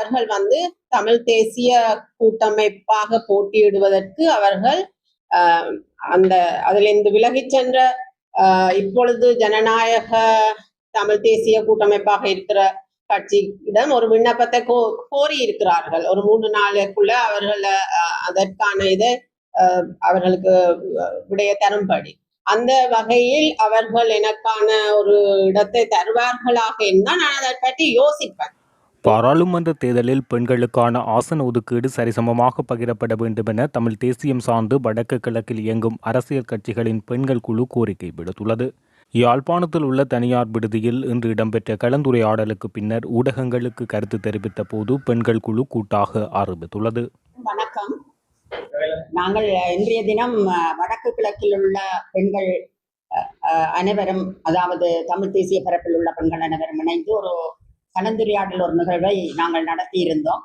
அவர்கள் தமிழ் தேசிய கூட்டமைப்பாக போட்டியிடுவதற்கு அவர்கள் அந்த அதிலிருந்து விலகிச் சென்ற இப்பொழுது ஜனநாயக தமிழ் தேசிய கூட்டமைப்பாக இருக்கிற கட்சியிடம் ஒரு விண்ணப்பத்தை கோரி இருக்கிறார்கள். ஒரு 3 நாளுக்குள்ள அவர்கள் அதற்கான இதை அவர்களுக்கு விடைய தரும்படி. அந்த வகையில் அவர்கள் எனக்கான ஒரு இடத்தை தருவார்களாக இருந்தால் நான் அதை பற்றி யோசிப்பேன். பாராளுமன்ற தேர்தலில் பெண்களுக்கான ஆசன ஒதுக்கீடு சரிசமமாக பகிரப்பட வேண்டும் என தமிழ் தேசியம் சார்ந்து வடக்கு கிழக்கில் இயங்கும் அரசியல் கட்சிகளின் பெண்கள் குழு கோரிக்கை விடுத்துள்ளது. யாழ்ப்பாணத்தில் உள்ள தனியார் விடுதியில் இன்று இடம்பெற்ற கலந்துரையாடலுக்கு பின்னர் ஊடகங்களுக்கு கருத்து தெரிவித்த போது பெண்கள் குழு கூட்டாக ஆரம்பித்துள்ளது. வணக்கம். நாங்கள் இன்றைய தினம் வடக்கு கிழக்கில் உள்ள பெண்கள் அனைவரும், அதாவது தமிழ் தேசிய பரப்பில் உள்ள பெண்கள் அனைவரும் இணைந்து ஒரு கலந்துரையாடல் ஒரு நிகழ்வை நாங்கள் நடத்தி இருந்தோம்.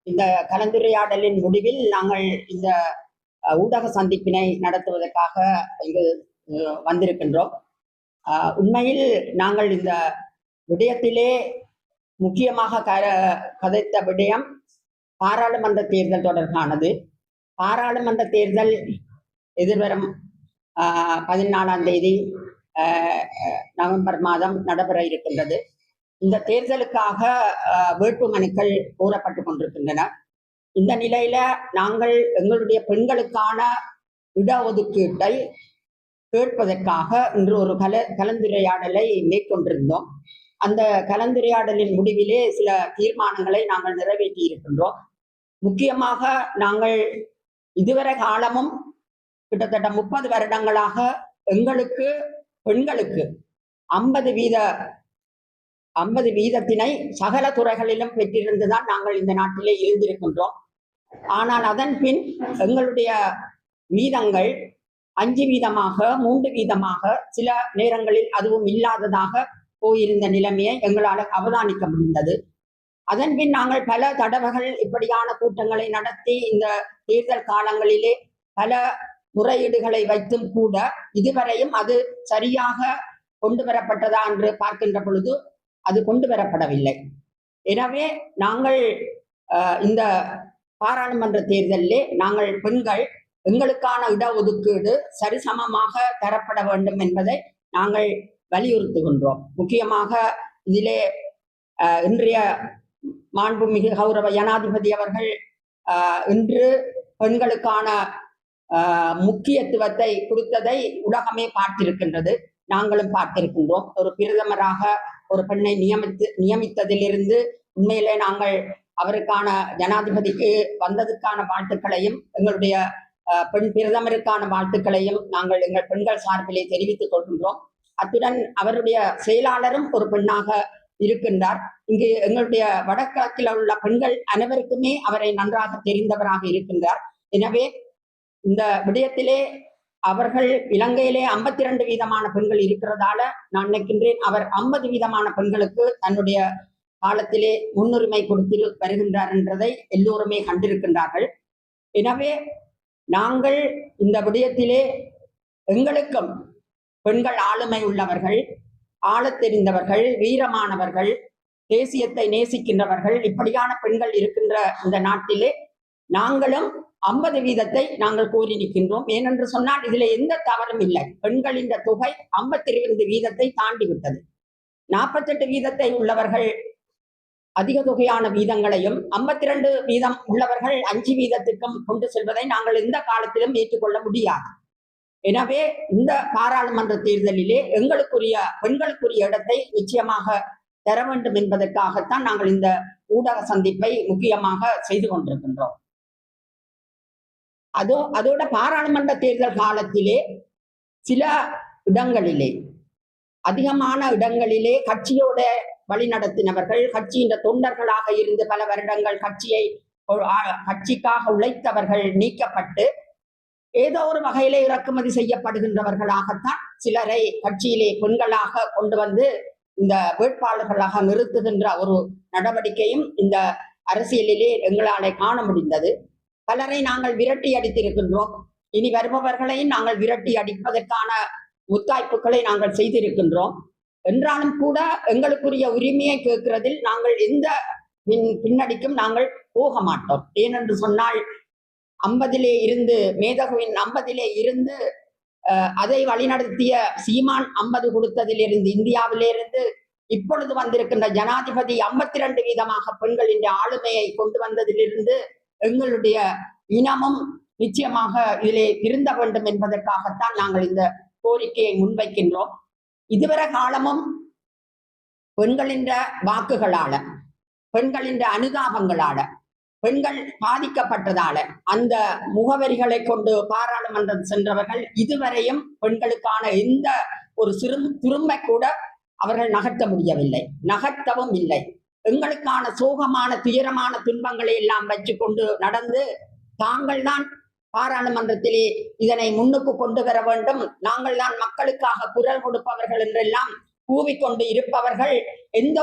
இந்த கலந்துரையாடலின் முடிவில் நாங்கள் இந்த ஊடக சந்திப்பினை நடத்துவதற்காக இங்கு வந்திருக்கின்றோம். உண்மையில் நாங்கள் இந்த விடயத்திலே முக்கியமாக கதைத்த விடயம் பாராளுமன்ற தேர்தல் தொடர்பானது. பாராளுமன்ற தேர்தல் எதிர்வரும் 14ஆம் தேதி நவம்பர் மாதம் நடைபெற இருக்கின்றது. இந்த தேர்தலுக்காக வேட்பு மனுக்கள் கோரப்பட்டு கொண்டிருக்கின்றன. இந்த நிலையில நாங்கள் எங்களுடைய பெண்களுக்கான இடஒதுக்கீட்டை கேட்பதற்காக இன்று ஒரு கலந்துரையாடலை மேற்கொண்டிருந்தோம். அந்த கலந்துரையாடலின் முடிவிலே சில தீர்மானங்களை நாங்கள் நிறைவேற்றி இருக்கின்றோம். முக்கியமாக நாங்கள் இதுவரை காலமும் கிட்டத்தட்ட 30 வருடங்களாக எங்களுக்கு பெண்களுக்கு 50 வீதத்தினை சகல துறைகளிலும் பெற்றிருந்துதான் நாங்கள் இந்த நாட்டிலே இருந்திருக்கின்றோம். ஆனால் அதன் பின் எங்களுடைய வீதங்கள் 5 வீதமாக 3 வீதமாக சில நேரங்களில் அதுவும் இல்லாததாக போயிருந்த நிலைமையை எங்களால் அவதானிக்க முடிந்தது. அதன் பின் நாங்கள் பல தடவைகள் இப்படியான கூட்டங்களை நடத்தி இந்த தேர்தல் காலங்களிலே பல முறையீடுகளை வைத்தும் கூட இதுவரையும் அது சரியாக கொண்டு வரப்பட்டதா என்று பார்க்கின்ற பொழுது அது கொண்டு வரப்படவில்லை. எனவே நாங்கள் இந்த பாராளுமன்ற தேர்தலிலே நாங்கள் பெண்கள் எங்களுக்கான இடஒதுக்கீடு சரிசமமாக தரப்பட வேண்டும் என்பதை நாங்கள் வலியுறுத்துகின்றோம். முக்கியமாக இதிலே இன்றைய மாண்புமிகு கௌரவ ஜனாதிபதி அவர்கள் இன்று பெண்களுக்கான முக்கியத்துவத்தை கொடுத்ததை உலகமே பார்த்திருக்கின்றது, நாங்களும் பார்த்திருக்கின்றோம். ஒரு பிரதமராக ஒரு பெண்ணை நியமித்ததிலிருந்து உண்மையிலே நாங்கள் அவருக்கான ஜனாதிபதிக்கு வந்ததுக்கான வாழ்த்துக்களையும் எங்களுடைய பெண் பிரதமருக்கான வாழ்த்துக்களையும் நாங்கள் எங்கள் பெண்கள் சார்பிலே தெரிவித்துக் கொள்கின்றோம். அத்துடன் அவருடைய செயலாளரும் ஒரு பெண்ணாக இருக்கின்றார். இங்கு எங்களுடைய வடகிழக்கில் உள்ள பெண்கள் அனைவருக்குமே அவரை நன்றாக தெரிந்தவராக இருக்கின்றார். எனவே இந்த விடயத்திலே அவர்கள் இலங்கையிலே 52 வீதமான பெண்கள் இருக்கிறதால நான் நினைக்கின்றேன் அவர் 50 வீதமான பெண்களுக்கு தன்னுடைய காலத்திலே முன்னுரிமை கொடுத்து வருகின்றார் என்றதை எல்லோருமே கண்டிருக்கின்றார்கள். எனவே நாங்கள் இந்த விடயத்திலே எங்களுக்கும் பெண்கள் ஆளுமை உள்ளவர்கள், ஆளத் தெரிந்தவர்கள், வீரமானவர்கள், தேசியத்தை நேசிக்கின்றவர்கள், இப்படியான பெண்கள் இருக்கின்ற இந்த நாட்டிலே நாங்களும் 50 வீதத்தை நாங்கள் கோரி நிற்கின்றோம். ஏனென்று சொன்னால் இதில் எந்த தவறும் இல்லை. பெண்களின் தொகை 52 வீதத்தை தாண்டி விட்டது. 48 வீதத்தை உள்ளவர்கள் அதிக தொகையான வீதங்களையும் 52 வீதம் உள்ளவர்கள் 5 வீதத்துக்கும் கொண்டு செல்வதை நாங்கள் எந்த காலத்திலும் ஏற்றுக்கொள்ள முடியாது. எனவே இந்த பாராளுமன்ற தேர்தலிலே எங்களுக்குரிய பெண்களுக்குரிய இடத்தை நிச்சயமாக தர வேண்டும் என்பதற்காகத்தான் நாங்கள் இந்த ஊடக சந்திப்பை முக்கியமாக செய்து கொண்டிருக்கின்றோம். அதோட பாராளுமன்ற தேர்தல் காலத்திலே சில இடங்களிலே, அதிகமான இடங்களிலே கட்சியோட வழிநடத்தினவர்கள், கட்சியின் தொண்டர்களாக இருந்து பல வருடங்கள் கட்சிக்காக உழைத்தவர்கள் நீக்கப்பட்டு ஏதோ ஒரு வகையிலே இறக்குமதி செய்யப்படுகின்றவர்களாகத்தான் சிலரை கட்சியிலே பெண்களாக கொண்டு வந்து இந்த வேட்பாளர்களாக நிறுத்துகின்ற ஒரு நடவடிக்கையும் இந்த அரசியலிலே எங்களாலே காண முடிந்தது. பலரை நாங்கள் விரட்டி அடித்திருக்கின்றோம். இனி வருபவர்களையும் நாங்கள் விரட்டி அடிப்பதற்கான முத்தாய்ப்புகளை நாங்கள் செய்திருக்கின்றோம். என்றாலும் கூட எங்களுக்குரிய உரிமையை கேட்கிறதில் நாங்கள் எந்த பின்னடிக்கும் நாங்கள் போக மாட்டோம். ஏனென்று சொன்னால் 50 இருந்து மேதகுவின் 50 இருந்து அதை வழிநடத்திய சீமான் 50 கொடுத்ததிலிருந்து இந்தியாவிலிருந்து இப்பொழுது வந்திருக்கின்ற ஜனாதிபதி 52% பெண்களின் ஆளுமையை கொண்டு வந்ததிலிருந்து எங்களுடைய இனமும் நிச்சயமாக இதிலே திருந்த வேண்டும் என்பதற்காகத்தான் நாங்கள் இந்த கோரிக்கையை முன்வைக்கின்றோம். இதுவரை காலமும் பெண்களின் வாக்குகளால, பெண்களின் அனுதாபங்களால, பெண்கள் பாதிக்கப்பட்டதால அந்த முகவரிகளை கொண்டு பாராளுமன்றம் சென்றவர்கள் இதுவரையும் பெண்களுக்கான எந்த ஒரு திரும்ப கூட அவர்கள் நகர்த்த முடியவில்லை, நகர்த்தவும் இல்லை. எங்களுக்கான சோகமான துயரமான துன்பங்களை எல்லாம் வச்சு கொண்டு நடந்து தாங்கள் தான் பாராளுமன்றத்திலே இதனை முன்னுக்கு கொண்டு வர வேண்டும், நாங்கள் தான் மக்களுக்காக குரல் கொடுப்பவர்கள் என்றெல்லாம் கூவிக்கொண்டு இருப்பவர்கள் எந்த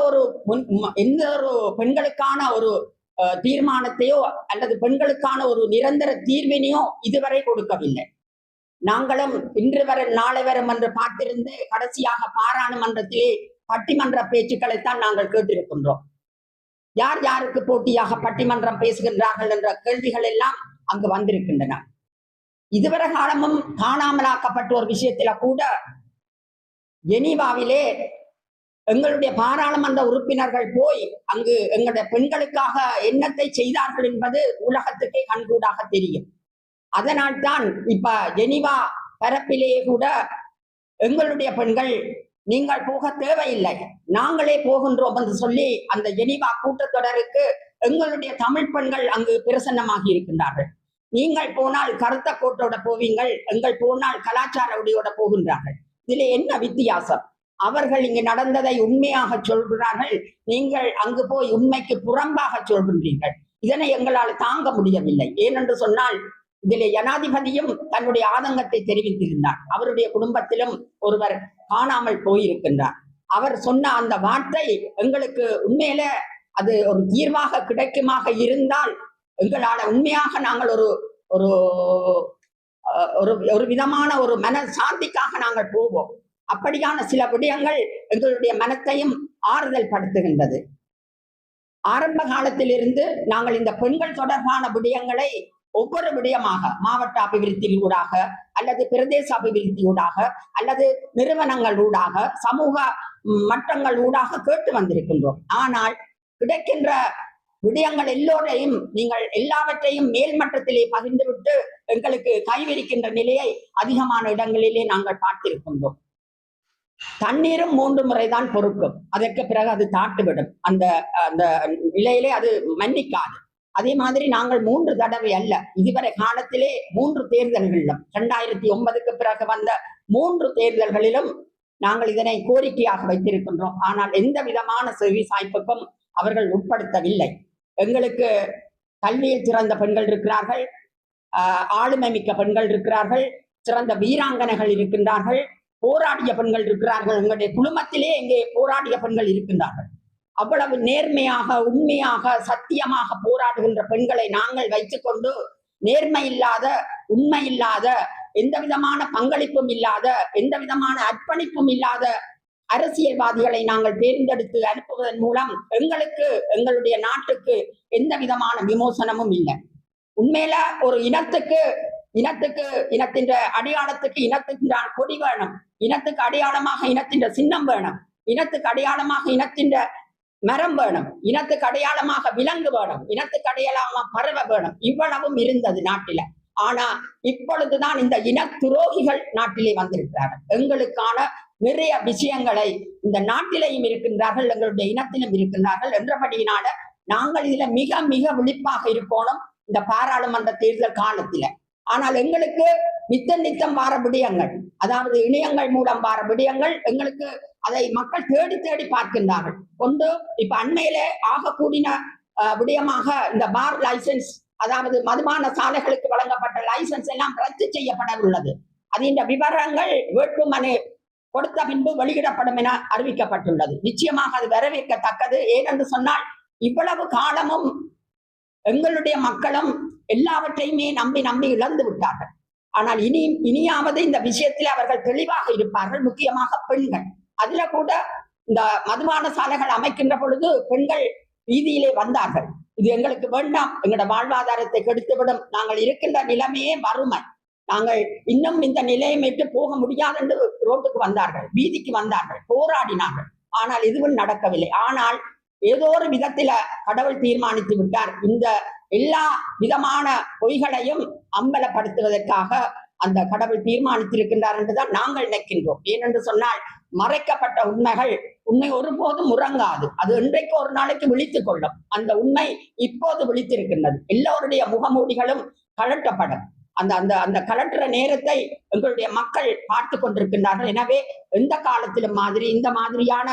ஒரு பெண்களுக்கான ஒரு தீர்மானத்தையோ அல்லது பெண்களுக்கான ஒரு நிரந்தர தீர்வினையோ இதுவரை கொடுக்கவில்லை. நாங்களும் இன்று வரை நாளை வரும் என்று பார்த்திருந்து கடைசியாக பாராளுமன்றத்திலே பட்டிமன்ற பேச்சுக்களைத்தான் நாங்கள் கேட்டிருக்கின்றோம். யார் யாருக்கு போட்டியாக பட்டிமன்றம் பேசுகின்றார்கள் என்ற கேள்விகள் எல்லாம் அங்கு வந்திருக்கின்றன. இதுவரை காலமும் காணாமலாக்கப்பட்ட ஒரு விஷயத்தில கூட ஜெனீவாவிலே எங்களுடைய பாராளுமன்ற உறுப்பினர்கள் போய் அங்கு எங்களுடைய பெண்களுக்காக என்னத்தை செய்தார்கள் என்பது உலகத்துக்கே கண்கூடாக தெரியும். அதனால்தான் இப்ப ஜெனீவா பரப்பிலேயே கூட எங்களுடைய பெண்கள் நீங்கள் போக தேவையில்லை, நாங்களே போகின்றோம் என்று சொல்லி அந்த ஜெனீவா கூட்டத்தொடருக்கு எங்களுடைய தமிழ் பெண்கள் அங்கு பிரசன்னமாகி இருக்கின்றார்கள். நீங்கள் போனால் கருத்த கோட்டோட போவீங்கள், எங்கள் போனால் கலாச்சார உடையோட போகின்றார்கள். இதில் என்ன வித்தியாசம்? அவர்கள் இங்கு நடந்ததை உண்மையாக சொல்கிறார்கள், நீங்கள் அங்கு போய் உண்மைக்கு புறம்பாக சொல்கின்றீர்கள். இதனை எங்களால் தாங்க முடியவில்லை. ஏனென்று சொன்னால் இதிலே ஜனாதிபதியும் தன்னுடைய ஆதங்கத்தை தெரிவித்திருந்தார். அவருடைய குடும்பத்திலும் ஒருவர் காணாமல் போயிருக்கின்றார். அவர் சொன்ன அந்த வார்த்தை எங்களுக்கு உண்மையில அது ஒரு தீர்வாக கிடைக்குமாக இருந்தால் எங்களால் உண்மையாக நாங்கள் ஒரு ஒரு ஒரு விதமான ஒரு மன சாந்திக்காக நாங்கள் போவோம். அப்படியான சில விடயங்கள் எங்களுடைய மனத்தையும் ஆறுதல் படுத்துகின்றது. ஆரம்ப காலத்திலிருந்து நாங்கள் இந்த பெண்கள் தொடர்பான விடயங்களை ஒவ்வொரு விடயமாக மாவட்ட அபிவிருத்தி ஊடாக அல்லது பிரதேச அபிவிருத்தி ஊடாக அல்லது நிறுவனங்கள் ஊடாக சமூக மட்டங்கள் ஊடாக கேட்டு வந்திருக்கின்றோம். ஆனால் கிடைக்கின்ற விடயங்கள் எல்லோரையும் நீங்கள் எல்லாவற்றையும் மேல் மட்டத்திலே பகிர்ந்துவிட்டு எங்களுக்கு கைவிரிக்கின்ற நிலையை அதிகமான இடங்களிலே நாங்கள் பார்த்திருக்கின்றோம். தண்ணீரும் 3 முறைதான் பொறுக்கும், அதற்கு பிறகு அது தாட்டுவிடும். அந்த அந்த நிலையிலே அது மன்னிக்காது. அதே மாதிரி நாங்கள் 3 தடவை அல்ல, இதுவரை காலத்திலே 3 தேர்தல்களிலும் 2009க்கு பிறகு வந்த 3 தேர்தல்களிலும் நாங்கள் இதனை கோரிக்கையாக வைத்திருக்கின்றோம். ஆனால் எந்த விதமான செவி சாய்ப்புக்கும் அவர்கள் உட்படுத்தவில்லை. எங்களுக்கு கல்வியில் சிறந்த பெண்கள் இருக்கிறார்கள், ஆளுமை மிக்க பெண்கள் இருக்கிறார்கள், சிறந்த வீராங்கனைகள் இருக்கின்றார்கள், போராடிய பெண்கள் இருக்கிறார்கள். எங்களுடைய குடும்பத்திலே இங்கே போராடிய பெண்கள் இருக்கின்றார்கள். அவ்வளவு நேர்மையாக உண்மையாக சத்தியமாக போராடுகின்ற பெண்களை நாங்கள் வைத்துக்கொண்டு நேர்மை இல்லாத உண்மை இல்லாத எந்த விதமான பங்களிப்பும் இல்லாத எந்த விதமான அர்ப்பணிப்பும் இல்லாத அரசியல்வாதிகளை நாங்கள் தேர்ந்தெடுத்து அனுப்புவதன் மூலம் எங்களுக்கு எங்களுடைய நாட்டுக்கு எந்த விதமான விமோசனமும் இல்லை. உண்மையில ஒரு இனத்துக்கு இனத்தின் அடையாளத்துக்கு இனத்தின் கொடி வேணும், இனத்துக்கு அடையாளமாக இனத்தின் சின்னம் வேணும், இனத்துக்கு அடையாளமாக இனத்தின் மரம் வேணும், இனத்துக்கு அடையாளமாக விலங்கு வேணும், இனத்துக்கு அடையாளமாக பறவை வேணும். இவ்வளவும் இருந்தது நாட்டில. ஆனா இப்பொழுதுதான் இந்த இன துரோகிகள் நாட்டிலே வந்திருக்கிறார்கள். எங்களுக்கான நிறைய விஷயங்களை இந்த நாட்டிலையும் இருக்கின்றார்கள், எங்களுடைய இனத்திலும் இருக்கின்றார்கள் என்றபடியினால நாங்கள் இதுல மிக மிக விழிப்பாக இருக்கணும் இந்த பாராளுமன்ற தேர்தல் காலத்தில. ஆனால் எங்களுக்கு நித்தம் வார விடயங்கள், அதாவது இணையங்கள் மூலம் வார விடயங்கள் எங்களுக்கு அதை மக்கள் தேடி தேடி பார்க்கின்றார்கள். ஒன்று இப்ப அண்மையிலே ஆகக்கூடிய விடயமாக இந்த பார் லைசன்ஸ், அதாவது மதுபான சாலைகளுக்கு வழங்கப்பட்ட லைசன்ஸ் எல்லாம் ரத்து செய்யப்பட உள்ளது. அதின் விவரங்கள் வேட்புமனு கொடுத்த பின்பு வெளியிடப்படும் என அறிவிக்கப்பட்டுள்ளது. நிச்சயமாக அது வரவேற்கத்தக்கது. ஏனென்று சொன்னால் இவ்வளவு காலமும் எங்களுடைய மக்களும் எல்லாவற்றையுமே நம்பி நம்பி இழந்து விட்டார்கள். ஆனால் இனியாவது இந்த விஷயத்தில் அவர்கள் தெளிவாக இருப்பார்கள். முக்கியமாக பெண்கள். அதுல கூட இந்த மதுபான சாலைகள் அமைக்கின்ற பொழுது பெண்கள் வீதியிலே வந்தார்கள். இது எங்களுக்கு வேண்டாம், எங்களோட வாழ்வாதாரத்தை கெடுத்துவிடும், நாங்கள் இருக்கின்ற நிலைமையே வறுமை, நாங்கள் இன்னும் இந்த நிலையை விட்டு போக முடியாது என்று ரோட்டுக்கு வந்தார்கள், வீதிக்கு வந்தார்கள், போராடினார்கள். ஆனால் இதுவும் நடக்கவில்லை. ஆனால் ஏதோ ஒரு விதத்தில கடவுள் தீர்மானித்து விட்டார், இந்த எல்லா விதமான பொய்களையும் அம்பலப்படுத்துவதற்காக அந்த கடவுள் தீர்மானித்திருக்கின்றார் என்றுதான் நாங்கள் நினைக்கின்றோம். ஏனென்று சொன்னால் மறைக்கப்பட்ட உண்மை ஒருபோதும் உறங்காது, அது இன்றைக்கு ஒரு நாளைக்கு விழித்துக் கொள்ளும். அந்த உண்மை இப்போது விழித்திருக்கின்றது. எல்லோருடைய முகமூடிகளும் கழட்டப்படும். அந்த அந்த அந்த கலட்டுற நேரத்தை எங்களுடைய மக்கள் பார்த்து கொண்டிருக்கின்றார்கள். எனவே எந்த காலத்திலும் இந்த மாதிரியான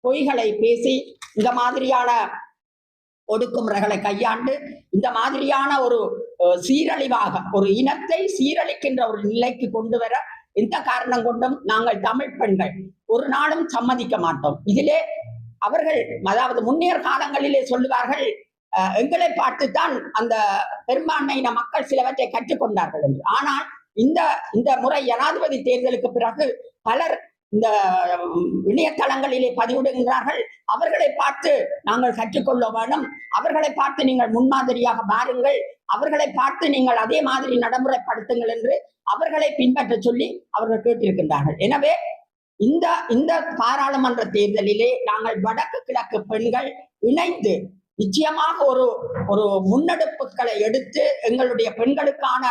பொய்களை பேசி, இந்த மாதிரியான ஒடுக்குமுறைகளை கையாண்டு, இந்த மாதிரியான ஒரு சீரழிவாக ஒரு இனத்தை சீரழிக்கின்ற ஒரு நிலைக்கு கொண்டு வர எந்த காரணம் கொண்டும் நாங்கள் தமிழ் பெண்கள் ஒரு நாளும் சம்மதிக்க மாட்டோம். இதிலே அவர்கள், அதாவது முன்னேற காலங்களிலே சொல்லுவார்கள், எங்களை பார்த்துத்தான் அந்த பெரும்பான்மையின மக்கள் சிலவற்றை கற்றுக்கொண்டார்கள் என்று. ஆனால் இந்த முறை ஜனாதிபதி தேர்தலுக்கு பிறகு பலர் இந்த இணையதளங்களிலே பதிவிடுகின்றார்கள். அவர்களை பார்த்து நாங்கள் கற்றுக்கொள்ள வேண்டும், அவர்களை பார்த்து நீங்கள் முன்மாதிரியாக பாருங்கள், அவர்களை பார்த்து நீங்கள் அதே மாதிரி நடைமுறைப்படுத்துங்கள் என்று அவர்களை பின்பற்ற சொல்லி அவர்கள் கேட்டிருக்கின்றார்கள். எனவே இந்த பாராளுமன்ற தேர்தலிலே நாங்கள் வடக்கு கிழக்கு பெண்கள் இணைந்து நிச்சயமாக ஒரு முன்னெடுப்புகளை எடுத்து எங்களுடைய பெண்களுக்கான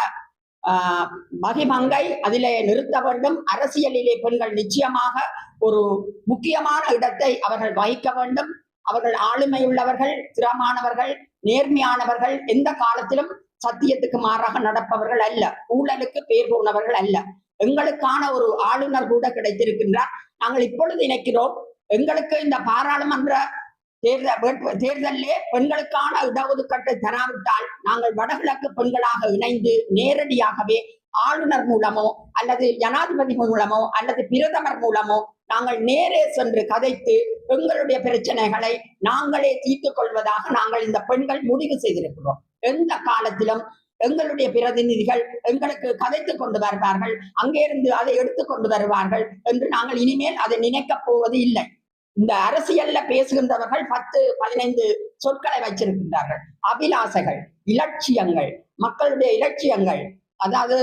மகிமங்கை அதிலே நிறுத்த வேண்டும். அரசியலிலே பெண்கள் நிச்சயமாக ஒரு முக்கியமான இடத்தை அவர்கள் வகிக்க வேண்டும். அவர்கள் ஆளுமை உள்ளவர்கள், திறமானவர்கள், நேர்மையானவர்கள், எந்த காலத்திலும் சத்தியத்துக்கு மாறாக நடப்பவர்கள் அல்ல, ஊழலுக்கு பேர் போனவர்கள் அல்ல. எங்களுக்கான ஒரு ஆளுநர் கூட கிடைத்திருக்கின்றார். நாங்கள் இப்பொழுது நினைக்கிறோம், எங்களுக்கு இந்த பாராளுமன்ற தேர்தலிலே பெண்களுக்கான இடஒதுக்கீட்டை தராவிட்டால் நாங்கள் வடகிழக்கு பெண்களாக இணைந்து நேரடியாகவே ஆளுநர் மூலமோ அல்லது ஜனாதிபதி மூலமோ அல்லது பிரதமர் மூலமோ நாங்கள் நேரே சென்று கதைத்து எங்களுடைய பிரச்சனைகளை நாங்களே தீர்த்துக் கொள்வதாக நாங்கள் இந்த பெண்கள் முடிவு செய்திருக்கிறோம். எந்த காலத்திலும் எங்களுடைய பிரதிநிதிகள் எங்களுக்கு கதைத்துக் கொண்டு வருவார்கள், அங்கே இருந்து அதை எடுத்துக் கொண்டு வருவார்கள் என்று நாங்கள் இனிமேல் அதை நினைக்கப் போவது இல்லை. இந்த அரசியல்ல பேசுகின்றவர்கள் 10-15 சொற்களை வச்சிருக்கின்றார்கள். அபிலாசைகள், இலட்சியங்கள், மக்களுடைய இலட்சியங்கள், அதாவது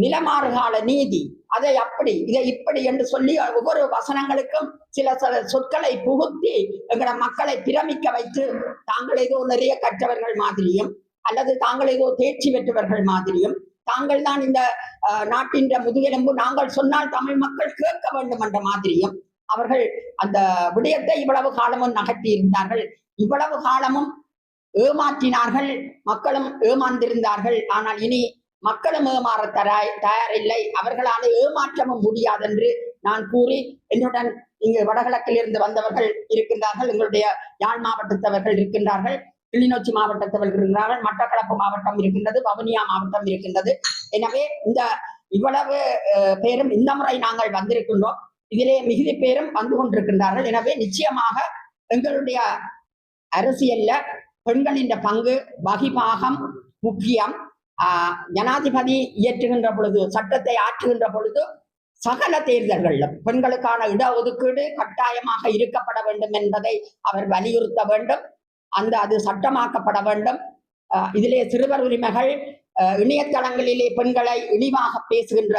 நிலமாறுகால நீதி, அதை அப்படி இதை இப்படி என்று சொல்லி ஒவ்வொரு வசனங்களுக்கும் சில சொற்களை புகுத்தி எங்களோட மக்களை பிரமிக்க வைத்து தாங்கள் ஏதோ நிறைய கற்றவர்கள் மாதிரியும் அல்லது தாங்கள் ஏதோ தேர்ச்சி பெற்றவர்கள் மாதிரியும், தாங்கள் தான் இந்த நாட்டின் முதுகெலும்பு, நாங்கள் சொன்னால் தமிழ் மக்கள் கேட்க வேண்டும் என்ற மாதிரியும் அவர்கள் அந்த விடயத்தை இவ்வளவு காலமும் நகர்த்தி இருந்தார்கள். இவ்வளவு காலமும் ஏமாற்றினார்கள், மக்களும் ஏமாந்திருந்தார்கள். ஆனால் இனி மக்களும் ஏமாற தயாரில்லை, அவர்களால் ஏமாற்றவும் முடியாது என்று நான் கூறி, என்னுடன் இங்கு வடகிழக்கில் இருந்து வந்தவர்கள் இருக்கின்றார்கள், எங்களுடைய யாழ் மாவட்டத்தவர்கள் இருக்கின்றார்கள், கிளிநொச்சி மாவட்டத்தவர்கள் இருக்கிறார்கள், மட்டக்களப்பு மாவட்டம் இருக்கின்றது, வவுனியா மாவட்டம் இருக்கின்றது. எனவே இவ்வளவு பேரும் இந்த முறை நாங்கள் வந்திருக்கின்றோம். இதிலே மிகுதி பேரும் வந்து கொண்டிருக்கின்றார்கள். எனவே நிச்சயமாக எங்களுடைய அரசியல்ல பெண்களின் பங்கு வகிபாகம் முக்கியம். ஜனாதிபதி இயற்றுகின்ற பொழுது, சட்டத்தை ஆற்றுகின்ற பொழுது சகல தேர்தல்களிலும் பெண்களுக்கான இடஒதுக்கீடு கட்டாயமாக இருக்கப்பட வேண்டும் என்பதை அவர் வலியுறுத்த வேண்டும். அது சட்டமாக்கப்பட வேண்டும். இதிலே சிறுவர் உரிமைகள், இணையதளங்களிலே பெண்களை இழிவாக பேசுகின்ற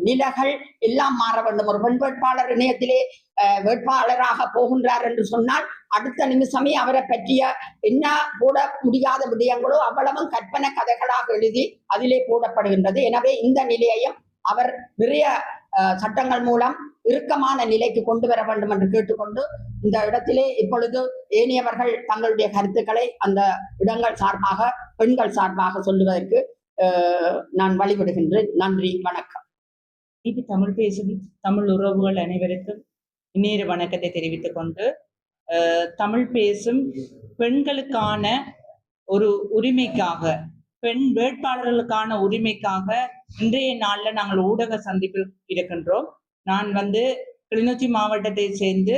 நிலைகள் எல்லாம் மாற வேண்டும். ஒரு பெண் வேட்பாளர் இணையத்திலே வேட்பாளராக போகின்றார் என்று சொன்னால் அடுத்த நிமிஷமே அவரை பற்றிய என்ன போட முடியாத விடயங்களோ அவ்வளவும் கற்பனை கதைகளாக எழுதி அதிலே போடப்படுகின்றது. எனவே இந்த நிலையையும் அவர் நிறைய சட்டங்கள் மூலம் இறுக்கமான நிலைக்கு கொண்டு வர வேண்டும் என்று கேட்டுக்கொண்டு, இந்த இடத்திலே இப்பொழுது ஏனையவர்கள் தங்களுடைய கருத்துக்களை அந்த இடங்கள் சார்பாக, பெண்கள் சார்பாக சொல்லுவதற்கு நான் வழிவிடுகின்றேன். நன்றி, வணக்கம். இது தமிழ் பேசும் தமிழ் உறவுகள் அனைவருக்கும் இந்நேர வணக்கத்தை தெரிவித்துக் கொண்டு, தமிழ் பேசும் பெண்களுக்கான ஒரு உரிமைக்காக, பெண் வேட்பாளர்களுக்கான உரிமைக்காக இன்றைய நாள்ல நாங்கள் ஊடக சந்திப்பில் இருக்கின்றோம். நான் கிளிநொச்சி மாவட்டத்தை சேர்ந்து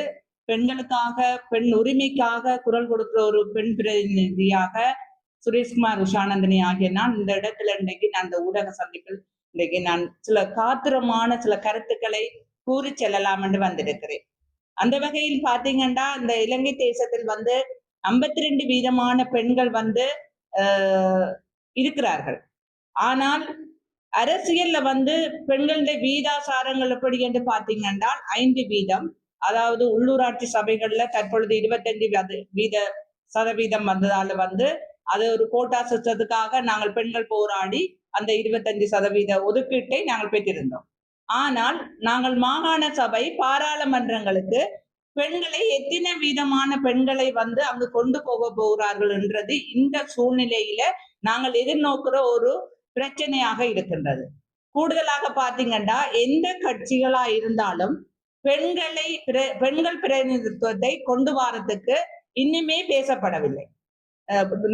பெண்களுக்காக, பெண் உரிமைக்காக குரல் கொடுக்கிற ஒரு பெண் பிரதிநிதியாக சுரேஷ்குமார் உஷானந்தினி ஆகிய நான் இந்த இடத்துல இன்றைக்கு நான் இந்த ஊடக சந்திப்பில் இன்றைக்கு நான் சில காத்திரமான சில கருத்துக்களை கூறி செல்லலாம் என்று வந்திருக்கிறேன். அந்த வகையில் பாத்தீங்கன்னா, இந்த இலங்கை தேசத்தில் 52% பெண்கள் வந்து இருக்கிறார்கள். ஆனால் அரசியல்ல வந்து பெண்களுடைய வீதாசாரங்கள் எப்படி என்று பார்த்தீங்கன்னா 5%. அதாவது உள்ளூராட்சி சபைகள்ல தற்பொழுது 25% வந்ததால வந்து அது ஒரு கோட்டா சிஸ்டத்துக்காக நாங்கள் பெண்கள் போராடி அந்த 25% ஒதுக்கீட்டை நாங்கள் பெற்றிருந்தோம். ஆனால் நாங்கள் மாகாண சபை பாராளுமன்றங்களுக்கு பெண்களை எத்தனை வீதமான பெண்களை வந்து அங்கு கொண்டு போக போகிறார்கள் என்றது இந்த சூழ்நிலையில நாங்கள் எதிர்நோக்கிற ஒரு பிரச்சனையாக இருக்கின்றது. கூடுதலாக பாத்தீங்கன்னா எந்த கட்சிகளா இருந்தாலும் பெண்கள் பிரதிநிதித்துவத்தை கொண்டு வரதுக்கு இன்னுமே பேசப்படவில்லை.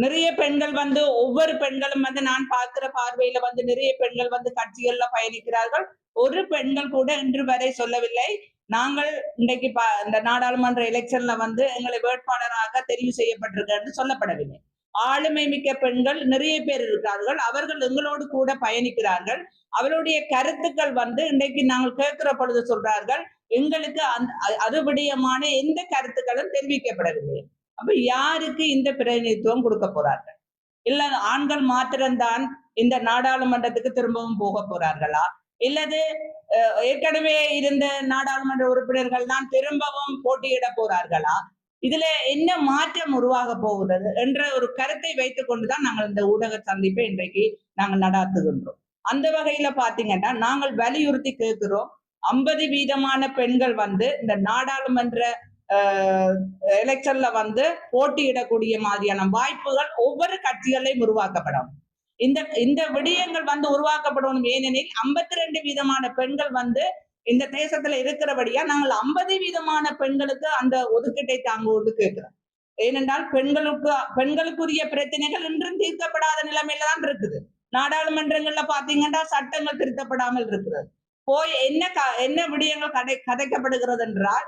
நிறைய பெண்கள் வந்து ஒவ்வொரு பெண்களும் வந்து நான் பார்க்கிற பார்வையில வந்து நிறைய பெண்கள் வந்து கட்சிகள்ல பயணிக்கிறார்கள். ஒரு பெண்கள் கூட இன்று வரை சொல்லவில்லை நாங்கள் இன்றைக்கு இந்த நாடாளுமன்ற எலெக்ஷன்ல வந்து எங்களை வேட்பாளராக தெரிவு செய்யப்பட்டிருக்க சொல்லப்படவில்லை. ஆளுமை மிக்க பெண்கள் நிறைய பேர் இருக்கிறார்கள். அவர்கள் எங்களோடு கூட பயணிக்கிறார்கள். அவருடைய கருத்துக்கள் வந்து இன்றைக்கு நாங்கள் கேட்கிற பொழுது சொல்றார்கள் எங்களுக்கு அது விடயமான எந்த கருத்துக்களும் தெரிவிக்கப்படவில்லை. அப்ப யாருக்கு இந்த பிரதிநிதித்துவம் கொடுக்க போறார்கள்? இல்ல ஆண்கள் மாத்திரம்தான் இந்த நாடாளுமன்றத்துக்கு திரும்பவும் போக போறார்களா? இல்லது ஏற்கனவே இருந்த நாடாளுமன்ற உறுப்பினர்கள் தான் திரும்பவும் போட்டியிட போறார்களா? இதுல என்ன மாற்றம் உருவாக போகிறது என்ற ஒரு கருத்தை வைத்துக் கொண்டுதான் நாங்கள் இந்த ஊடக சந்திப்பை இன்றைக்கு நாங்கள் நடாத்துகின்றோம். அந்த வகையில பாத்தீங்கன்னா நாங்கள் வலியுறுத்தி கேட்கிறோம் 50% பெண்கள் வந்து இந்த நாடாளுமன்ற எலெக்ஷன்ல வந்து போட்டியிடக்கூடிய மாதிரியான வாய்ப்புகள் ஒவ்வொரு கட்சிகளையும் உருவாக்கப்படும். இந்த விடயங்கள் வந்து உருவாக்கப்படணும். ஏனெனில் 52% பெண்கள் வந்து இந்த தேசத்துல இருக்கிறபடியா நாங்கள் 50% பெண்களுக்கு அந்த ஒதுக்கீட்டை தாங்குவது கேட்கிறோம். ஏனென்றால் பெண்களுக்குரிய பிரச்சனைகள் இன்றும் தீர்க்கப்படாத நிலைமையில தான் இருக்குது. நாடாளுமன்றங்கள்ல பாத்தீங்கன்னா சட்டங்கள் திருத்தப்படாமல் இருக்கிறது. போய் என்ன விடயங்கள் கதைக்கப்படுகிறது என்றால்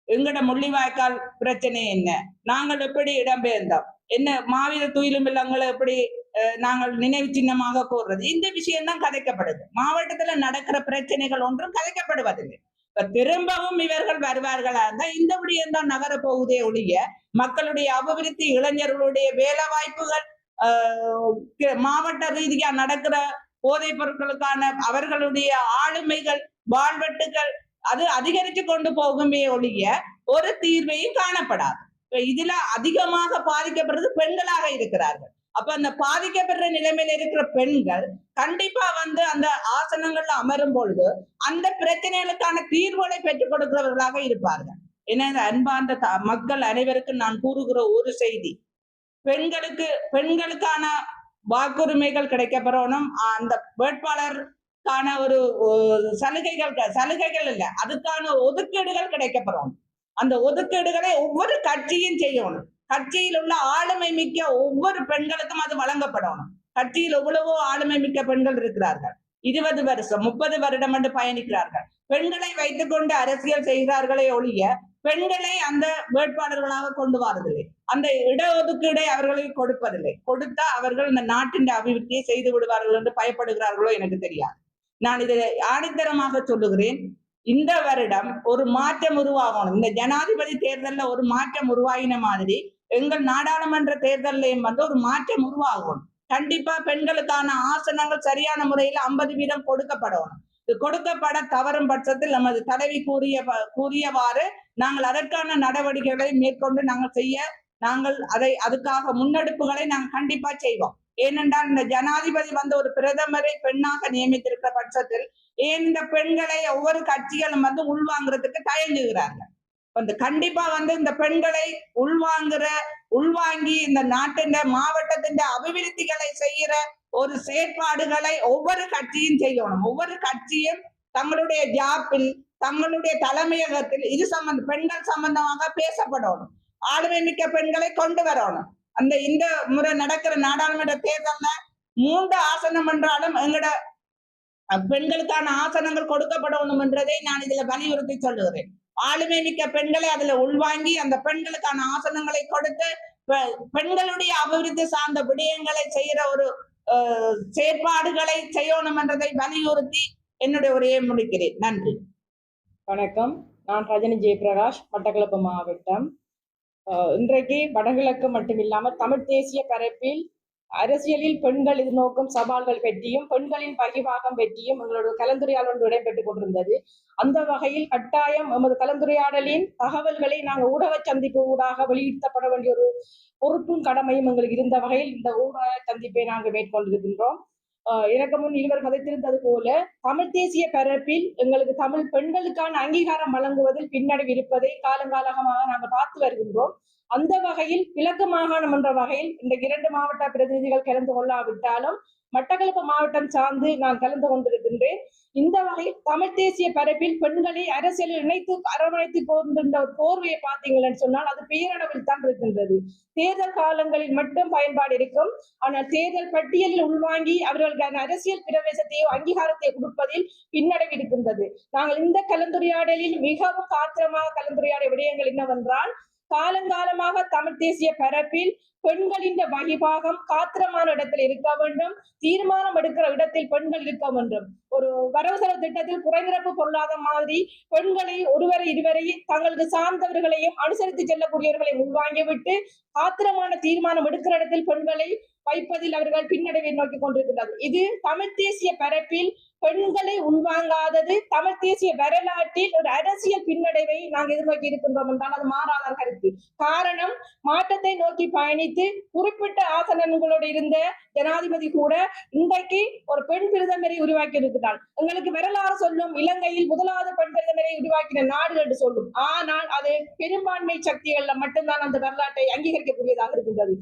எங்கட முள்ளிவாய்க்கால் பிரச்சனை என்ன, நாங்கள் எப்படி இடம்பெயர்ந்தோம், என்ன மாவீர துயிலும் இல்லங்களை எப்படி நாங்கள் நினைவு சின்னமாக கோர்றது, இந்த விஷயம் தான் கதைக்கப்படுது. மாவட்டத்துல நடக்கிற பிரச்சனைகள் ஒன்றும் கதைக்கப்படுவதில்லை. இப்ப திரும்பவும் இவர்கள் வருவார்களா இருந்தா இந்த விடயம் தான் நகர போகுதே ஒழிய மக்களுடைய அபிவிருத்தி, இளைஞர்களுடைய வேலை வாய்ப்புகள், மாவட்ட ரீதியா நடக்கிற போதைப் பொருட்களுக்கான அவர்களுடைய ஆளுமைகள், வாழ்வெட்டுகள் அது அதிகரித்து கொண்டு போகுமே ஒழிய ஒரு தீர்வையும் காணப்படாது. இதுல அதிகமாக பாதிக்கப்படுறது பெண்களாக இருக்கிறார்கள். அப்ப அந்த பாதிக்கப்படுற நிலைமையில இருக்கிற பெண்கள் கண்டிப்பா வந்து அந்த ஆசனங்கள்ல அமரும் பொழுது அந்த பிரச்சனைகளுக்கான தீர்வுகளை பெற்றுக் கொடுக்கிறவர்களாக இருப்பார்கள். எனவே அன்பார்ந்த மக்கள் அனைவருக்கும் நான் கூறுகிற ஒரு செய்தி, பெண்களுக்கான வாக்குரிமைகள் கிடைக்கப்பெறணும். அந்த வேட்பாளருக்கான ஒரு சலுகைகள் இல்ல, அதுக்கான ஒதுக்கீடுகள் கிடைக்கப்பெறணும். அந்த ஒதுக்கீடுகளை ஒவ்வொரு கட்சியும் செய்யணும். கட்சியில் உள்ள ஆளுமை மிக்க ஒவ்வொரு பெண்களுக்கும் அது வழங்கப்படணும். கட்சியில் எவ்வளவோ ஆளுமை மிக்க பெண்கள் இருக்கிறார்கள். 20 வருஷம் 30 வருடம் என்று பயணிக்கிறார்கள். பெண்களை வைத்துக் கொண்டு அரசியல் செய்கிறார்களே ஒழிய பெண்களை அந்த வேட்பாளர்களாக கொண்டு வரதில்லை. அந்த இடஒதுக்கீடை அவர்களுக்கு கொடுப்பதில்லை. கொடுத்தா அவர்கள் இந்த நாட்டின் அபிவிருத்தியை செய்து விடுவார்கள் என்று பயப்படுகிறார்களோ எனக்கு தெரியாது. நான் இதை ஆணித்தரமாக சொல்லுகிறேன். இந்த வருடம் ஒரு மாற்றம் உருவாகணும். இந்த ஜனாதிபதி தேர்தலில் ஒரு மாற்றம் உருவாகின மாதிரி எங்கள் நாடாளுமன்ற தேர்தலையும் வந்து ஒரு மாற்றம் உருவாகணும். கண்டிப்பா பெண்களுக்கான ஆசனங்கள் சரியான முறையில் 50% கொடுக்கப்படணும். இது கொடுக்கப்பட தவறும் பட்சத்தில் நமது தலைவி கூறியவாறு நாங்கள் அதற்கான நடவடிக்கைகளை மேற்கொண்டு நாங்கள் அதுக்காக முன்னெடுப்புகளை நாங்கள் கண்டிப்பா செய்வோம். ஏனென்றால் இந்த ஜனாதிபதி வந்து ஒரு பிரதமரை பெண்ணாக நியமித்திருக்கிற பட்சத்தில் ஏன் இந்த பெண்களை ஒவ்வொரு கட்சிகளும் வந்து உள்வாங்கிறதுக்கு தயங்குகிறார்கள். கண்டிப்பா வந்து இந்த பெண்களை உள்வாங்கி இந்த நாட்டின் மாவட்டத்தின் அபிவிருத்திகளை செய்கிற ஒரு செயற்பாடுகளை ஒவ்வொரு கட்சியும் செய்யணும். ஒவ்வொரு கட்சியும் தங்களுடைய ஜாப்பில், தங்களுடைய தலைமையகத்தில் இது பெண்கள் சம்பந்தமாக பேசப்படணும். ஆளுமை மிக்க பெண்களை கொண்டு வரணும். இந்த முறை நடக்கிற நாடாளுமன்ற தேர்தல்ல 3 ஆசனம் என்றாலும் எங்கட பெண்களுக்கான ஆசனங்கள் கொடுக்கப்படணும் என்றதை நான் இதுல வலியுறுத்தி சொல்லுகிறேன். ஆளுமை மிக்க பெண்களை அதுல உள்வாங்கி அந்த பெண்களுக்கான ஆசனங்களை கொடுத்து பெண்களுடைய அபிவிருத்தி சார்ந்த விடயங்களை செய்யற ஒரு செயற்பாடுகளை செய்யணும் என்றதை வலியுறுத்தி என்னுடைய உரையை முடிக்கிறேன். நன்றி. வணக்கம். நான் ரஜினி ஜெயபிரகாஷ், மட்டக்களப்பு மாவட்டம். இன்றைக்கு வடகிழக்கு மட்டுமில்லாமல் தமிழ் தேசிய பரப்பில் அரசியலில் பெண்கள் எதிர்நோக்கும் சவால்கள் பற்றியும் பெண்களின் பகிர்வாகம் பற்றியும் எங்களோட கலந்துரையாடல் ஒன்று இடம்பெற்றுக் கொண்டிருந்தது. அந்த வகையில் கட்டாயம் எமது கலந்துரையாடலின் தகவல்களை நாங்கள் ஊடக சந்திப்பு ஊடாக வெளியிடப்பட வேண்டிய ஒரு பொறுப்பும் கடமையும் எங்களுக்கு இருந்த வகையில் இந்த ஊடக சந்திப்பை நாங்கள் மேற்கொண்டிருக்கின்றோம். எனக்கு முன் இருவர் கதைத்திருந்தது போல தமிழ் தேசிய பரப்பில் எங்களுக்கு தமிழ் பெண்களுக்கான அங்கீகாரம் வழங்குவதில் பின்னடைவு இருப்பதை காலங்காலமாக நாங்கள் பார்த்து வருகின்றோம். அந்த வகையில் கிழக்கு மாகாணம் என்ற வகையில் இந்த 2 மாவட்ட பிரதிநிதிகள் கலந்து கொள்ளாவிட்டாலும் மட்டக்களப்பு மாவட்டம் சார்ந்து நான் கலந்து கொண்டிருக்கின்றேன். இந்த வகையில் தமிழ் தேசிய பரப்பில் பெண்களை அரசியலில் இணைத்து அரவணைத்து கொண்டிருந்த ஒரு போர்வையை பார்த்தீங்கன்னு சொன்னால் அது பேரளவில் தான் இருக்கின்றது. தேர்தல் காலங்களில் மட்டும் பயன்பாடு இருக்கும். ஆனால் தேர்தல் பட்டியலில் உள்வாங்கி அவர்களுக்கான அரசியல் பிரவேசத்தையோ அங்கீகாரத்தை கொடுப்பதில் பின்னடைவு இருக்கின்றது. நாங்கள் இந்த கலந்துரையாடலில் மிகவும் காத்திரமாக கலந்துரையாடிய விடயங்கள் என்னவென்றால், காலங்காலமாக தமிழ் தேசிய பரப்பில் பெண்களின் வகிபாகம் காத்திரமான இடத்தில் இருக்க வேண்டும், தீர்மானம் எடுக்கிற இடத்தில் பெண்கள் இருக்க வேண்டும். ஒரு வரவு செலவு திட்டத்தில் குறைநிரப்பு பொருளாதார மாதிரி பெண்களை ஒருவரை இருவரை தங்களுக்கு சார்ந்தவர்களையும் அனுசரித்து செல்லக்கூடியவர்களை உள்வாங்கிவிட்டு காத்திரமான தீர்மானம் எடுக்கிற இடத்தில் பெண்களை வைப்பதில் அவர்கள் பின்னடைவை நோக்கி கொண்டிருக்கிறார்கள். இது தமிழ் தேசிய பரப்பில் பெண்களை உள்வாங்காதது தமிழ் தேசிய வரலாற்றில் ஒரு அரசியல் பின்னடைவை நாங்கள் எதிர்நோக்கி இருக்கின்றோம் என்றால் அது மாறாத கருத்து. காரணம், மாற்றத்தை நோக்கி பயணித்து குறிப்பிட்ட ஆசனங்களோடு இருந்த ஜனாதிபதி கூட இன்றைக்கு ஒரு பெண் பிரதமரை உருவாக்கி இருக்கிறார். எங்களுக்கு வரலாறு சொல்லும் இலங்கையில் முதலாவது பெண் பிரதமரை உருவாக்கின நாடு என்று சொல்லும். ஆனால் அது பெரும்பான்மை சக்திகள்ல மட்டும்தான் அந்த வரலாற்றை அங்கீகரிக்கக்கூடியதாக இருக்கின்றது.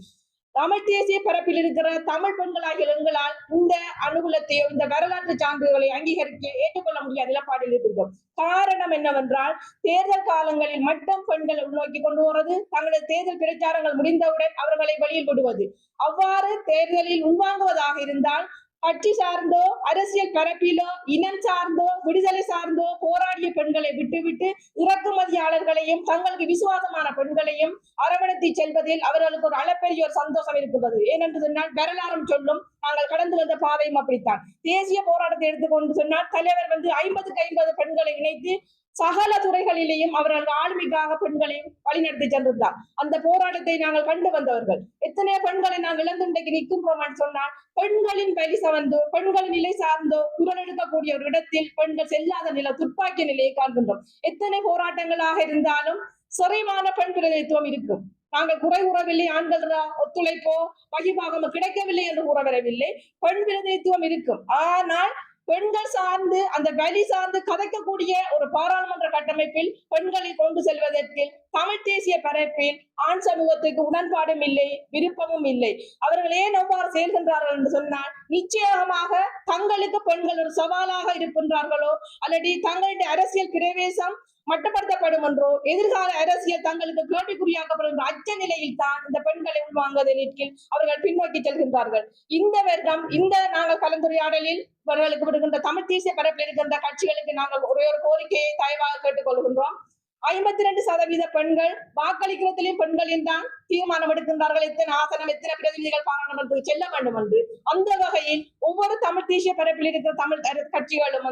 தமிழ் தேசிய பரப்பில் இருக்கிற தமிழ் பெண்களாகிய எங்களால் இந்த அனுகூலத்தையோ இந்த வரலாற்று சான்றுகளை அங்கீகரிக்க ஏற்றுக்கொள்ள முடியாத நிலப்பாடில் இருக்கின்றோம். காரணம் என்னவென்றால், தேர்தல் காலங்களில் மட்டும் பெண்களை உள்நோக்கி கொண்டு வருவது, தங்களது தேர்தல் பிரச்சாரங்கள் முடிந்தவுடன் அவர்களை வெளியில் விடுவது. அவ்வாறு தேர்தலில் உள்வாங்குவதாக இருந்தால் கட்சி சார்ந்தோ அரசியல் பரப்பிலோ இனம் சார்ந்தோ விடுதலை சார்ந்தோ போராடிய பெண்களை விட்டுவிட்டு இறக்குமதியாளர்களையும் தங்களுக்கு விசுவாசமான பெண்களையும் அரவணைத்து செல்வதில் அவர்களுக்கு ஒரு அளப்பெரிய ஒரு சந்தோஷம் இருக்கின்றது. ஏனென்று சொன்னால் வரலாறும் சொல்லும், நாங்கள் கடந்து வந்த பாதையும் அப்படித்தான். தேசிய போராட்டத்தை எடுத்துக்கொண்டு சொன்னால் தலைவர் 50க்கு 50 பெண்களை இணைத்து சகல துறைகளிலேயும் அவர்கள் ஆளுமைக்காக பெண்களையும் வழிநடத்தி சென்றிருந்தார். அந்த போராட்டத்தை நாங்கள் கண்டு வந்தவர்கள். எத்தனை பெண்களை நாங்கள் இழந்து இன்றைக்கு நிற்கின்றோம் சொன்னால், பெண்களின் வலி சார்ந்தோ பெண்களின் நிலை சார்ந்தோ குரல் எடுக்கக்கூடிய ஒரு இடத்தில் பெண்கள் செல்லாத நிலை, துப்பாக்கிய நிலையை காண்கின்றோம். எத்தனை போராட்டங்களாக இருந்தாலும் சிறைவான பெண் பிரதிநிதித்துவம் இருக்கும். நாங்கள் குறை கூறவில்லை, ஆண்கள் ஒத்துழைப்போ பகிர்வாகமோ கிடைக்கவில்லை என்று கூற வரவில்லை. பெண் பிரதிநிதித்துவம் இருக்கும். ஆனால் பெண்கள் சார்ந்து அந்த வழி சார்ந்து கதைக்கக்கூடிய ஒரு பாராளுமன்ற கட்டமைப்பில் பெண்களை கொண்டு செல்வதற்கு தமிழ் தேசிய பரப்பில் ஆண் சமூகத்துக்கு உடன்பாடும் இல்லை, விருப்பமும் இல்லை. அவர்கள் ஏன் எவ்வாறு செயல்கின்றார்கள் என்று சொன்னால், நிச்சயமாக தங்களுக்கு பெண்கள் ஒரு சவாலாக இருக்கின்றார்களோ அல்லது தங்களுடைய அரசியல் பிரவேசம் மட்டுப்படுத்தப்படும் என்றோ எதிர்கால அரசியல் தங்களுக்கு கேள்விக்குறியாக்கப்படும் என்ற அச்ச நிலையில் தான் இந்த பெண்களை உள்வாங்குவதற்கு அவர்கள் பின்னோக்கி செல்கின்றார்கள். இந்த வருடம் இந்த நாங்கள் கலந்துரையாடலில் அவர்களுக்கு விடுகின்ற தமிழ் தேசிய பரப்பில் இருக்கின்ற கட்சிகளுக்கு நாங்கள் ஒரே ஒரு கோரிக்கையை தயவாக கேட்டுக் கொள்கின்றோம். 52% பெண்கள் வாக்களிக்கிறதிலும் பெண்களின் தான் தீர்மானம் எடுக்கின்றார்கள். எத்தனை ஆசனம், எத்தனை பிரதிநிதிகள் பாராளுமன்றத்துக்கு செல்ல வேண்டும் என்று. அந்த வகையில் ஒவ்வொரு தமிழ் தேசிய பரப்பில் இருக்கிற தமிழ் கட்சிகளும்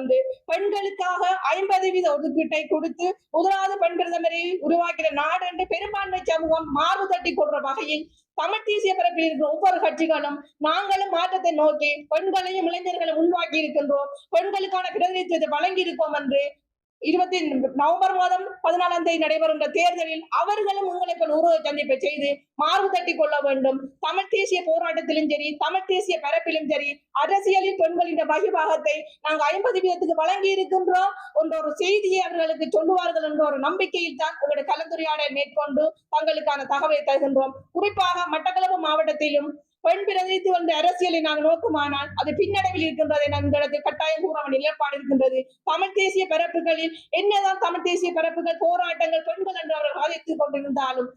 பெண்களுக்காக 50% ஒதுக்கீட்டை கொடுத்து முதலாவது பெண் பிரதமரை உருவாக்கிற நாடு என்று பெரும்பான்மை சமூகம் மார்பு தட்டி கொள்ற வகையில் தமிழ் தேசிய பரப்பில் இருக்கிற ஒவ்வொரு கட்சிகளும் நாங்களும் மாற்றத்தை நோக்கி பெண்களையும் இளைஞர்களையும் உள்வாக்கி இருக்கின்றோம், பெண்களுக்கான பிரதிநிதித்துவத்தை வழங்கி இருக்கோம் என்று நவம்பர் மாதம் 14ஆம் தேதி நடைபெறுகின்ற தேர்தலில் அவர்களும் உங்களை போல் உருவ சந்திப்பை செய்து மார்பு தட்டி கொள்ள வேண்டும். தமிழ் தேசிய போராட்டத்திலும் சரி, தமிழ் தேசிய பரப்பிலும் சரி, அரசியலில் பெண்களின் பகிர்வாகத்தை நாங்கள் 50% வழங்கி இருக்கின்றோம் என்ற ஒரு செய்தியை அவர்களுக்கு சொல்லுவார்கள் என்ற ஒரு நம்பிக்கையில் தான் உங்களுடைய கலந்துரையாடலை மேற்கொண்டு தங்களுக்கான தகவலை தருகின்றோம். குறிப்பாக மட்டக்களப்பு மாவட்டத்திலும் பெண் பிரதிநிதித்துவ அரசியலை நாங்கள் நோக்குமானால் அது பின்னடைவில் இருக்கின்றது என இந்த இடத்தில் கட்டாயம் கூற வேண்டிய நிலைப்பாடு இருக்கின்றது. தமிழ் தேசிய பரப்புகளில் என்னதான் தமிழ் தேசிய பரப்புகள் போராட்டங்கள் பெண்கள் என்று அவர்கள் வாதித்துக் கொண்டிருந்தாலும்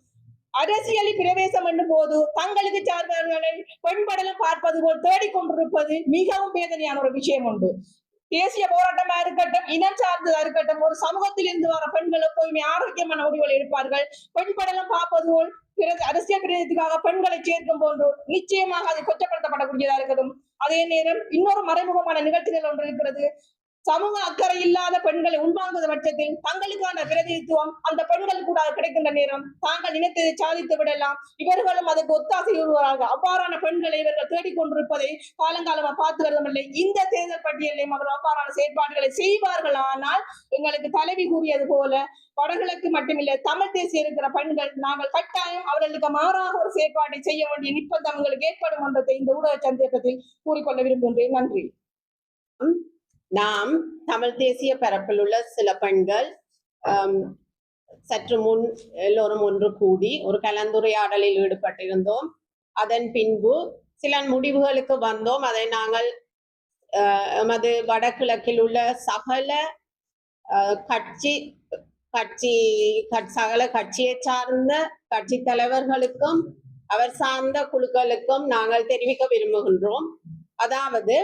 அரசியலில் பிரவேசம் என்னும் போது தங்களுக்கு சார்ந்தவர்களை பெண்படலம் பார்ப்பது போல் தேடிக்கொண்டிருப்பது மிகவும் வேதனையான ஒரு விஷயம் உண்டு. தேசிய போராட்டமா இருக்கட்டும், இனம் சார்ந்ததா இருக்கட்டும், ஒரு சமூகத்தில் இருந்து வர பெண்கள் எப்போதுமே ஆரோக்கியமான முடிவுகள் எடுப்பார்கள். பெண் படலம் பார்ப்பது போல் அரசியல் பிரதிநிதிக்காக பெண்களை சேர்க்கும் போன்று நிச்சயமாக அது கொச்சப்படுத்தப்படக்கூடியதா இருக்கட்டும். அதே நேரம் இன்னொரு மறைமுகமான நிகழ்ச்சிகள் ஒன்று இருக்கிறது. சமூக அக்கறை இல்லாத பெண்களை உள்வாங்குவது பட்சத்தில் தங்களுக்கான பிரதிநிதித்துவம் அந்த பெண்கள் கூட கிடைக்கின்ற நேரம் தாங்கள் நினைத்ததை சாதித்து விடலாம். இவர்களும் அதற்கு ஒத்தாசை வருவார்கள். அவ்வாறான பெண்களை இவர்கள் தேடிக்கொண்டிருப்பதை காலங்காலமா பார்த்து வருவதில்லை. இந்த தேர்தல் பட்டியலையும் அவர்கள் அவ்வாறான செயற்பாடுகளை செய்வார்கள். ஆனால் எங்களுக்கு தலைவி கூறியது போல வடகிழக்கு மட்டுமில்லை, தமிழ் தேசிய இருக்கிற பெண்கள் நாங்கள் கட்டாயம் அவர்களுக்கு மாறாக ஒரு செயற்பாட்டை செய்ய வேண்டிய நிர்பந்தம் எங்களுக்கு ஏற்படும் என்றதை இந்த ஊடக சந்தர்ப்பத்தில் கூறிக்கொள்ள விரும்புகின்றேன். நன்றி. நாம் தமிழ் தேசிய பரப்பில் உள்ள சில பெண்கள் சற்று முன் எல்லோரும் ஒன்று கூடி ஒரு கலந்துரையாடலில் ஈடுபட்டிருந்தோம். அதன் பின்பு சில முடிவுகளுக்கு வந்தோம். அதை நாங்கள் எமது வடகிழக்கில் உள்ள சகல கட்சியை சார்ந்த கட்சி தலைவர்களுக்கும் அவர் சார்ந்த குழுக்களுக்கும் நாங்கள் தெரிவிக்க விரும்புகின்றோம். அதாவது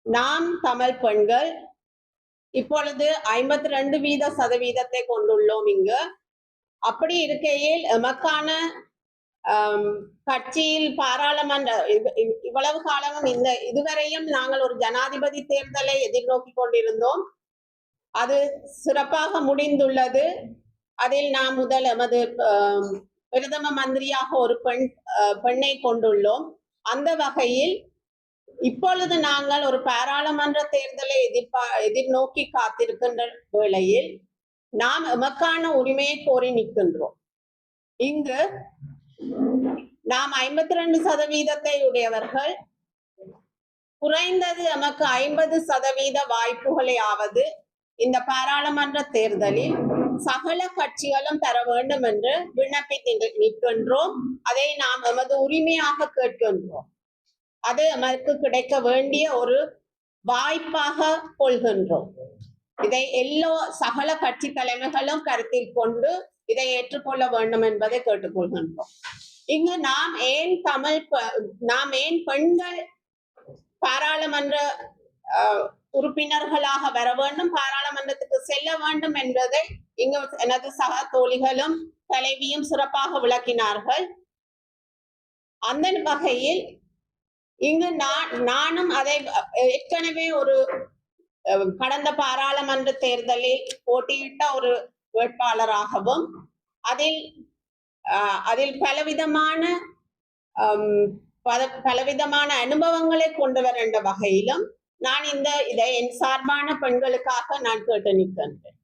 நாம் தமிழ் பெண்கள் இப்பொழுது 52% கொண்டுள்ளோம் இங்கு. அப்படி இருக்கையில் எமக்கான கட்சியில் பாராளுமன்ற இவ்வளவு காலமும் இதுவரையும் நாங்கள் ஒரு ஜனாதிபதி தேர்தலை எதிர்நோக்கி கொண்டிருந்தோம். அது சிறப்பாக முடிந்துள்ளது. அதில் நாம் முதல் எமது பிரதம மந்திரியாக ஒரு பெண்ணை கொண்டுள்ளோம். அந்த வகையில் இப்பொழுது நாங்கள் ஒரு பாராளுமன்ற தேர்தலை எதிர்நோக்கி காத்திருக்கின்ற வேளையில் நாம் எமக்கான உரிமையை கோரி நிற்கின்றோம். இங்கு நாம் 52% உடையவர்கள். குறைந்தது எமக்கு 50% வாய்ப்புகளையாவது இந்த பாராளுமன்ற தேர்தலில் சகல கட்சிகளும் தர வேண்டும் என்று விண்ணப்பித்து நிற்கின்றோம். அதை நாம் எமது உரிமையாக கேட்கின்றோம். அது நமக்கு கிடைக்க வேண்டிய ஒரு வாய்ப்பாக கொள்கின்றோம். இதை சகல கட்சி தலைமைகளும் கருத்தில் கொண்டு இதை ஏற்றுக்கொள்ள வேண்டும் என்பதை கேட்டுக்கொள்கின்றோம். இங்கு நாம் ஏன் பெண்கள் பாராளுமன்ற உறுப்பினர்களாக வர வேண்டும், பாராளுமன்றத்துக்கு செல்ல வேண்டும் என்பதை இங்கு எனது சக தோழிகளும் தலைவியும் சிறப்பாக விளக்கினார்கள். அந்த வகையில் இங்கு நானும் அதை ஏற்கனவே ஒரு கடந்த பாராளுமன்ற தேர்தலில் போட்டியிட்ட ஒரு வேட்பாளராகவும் அதில் பலவிதமான அனுபவங்களை கொண்டு வர என்ற வகையிலும் நான் இதை என் சார்பான பெண்களுக்காக நான் கேட்டு நிற்கின்றேன்.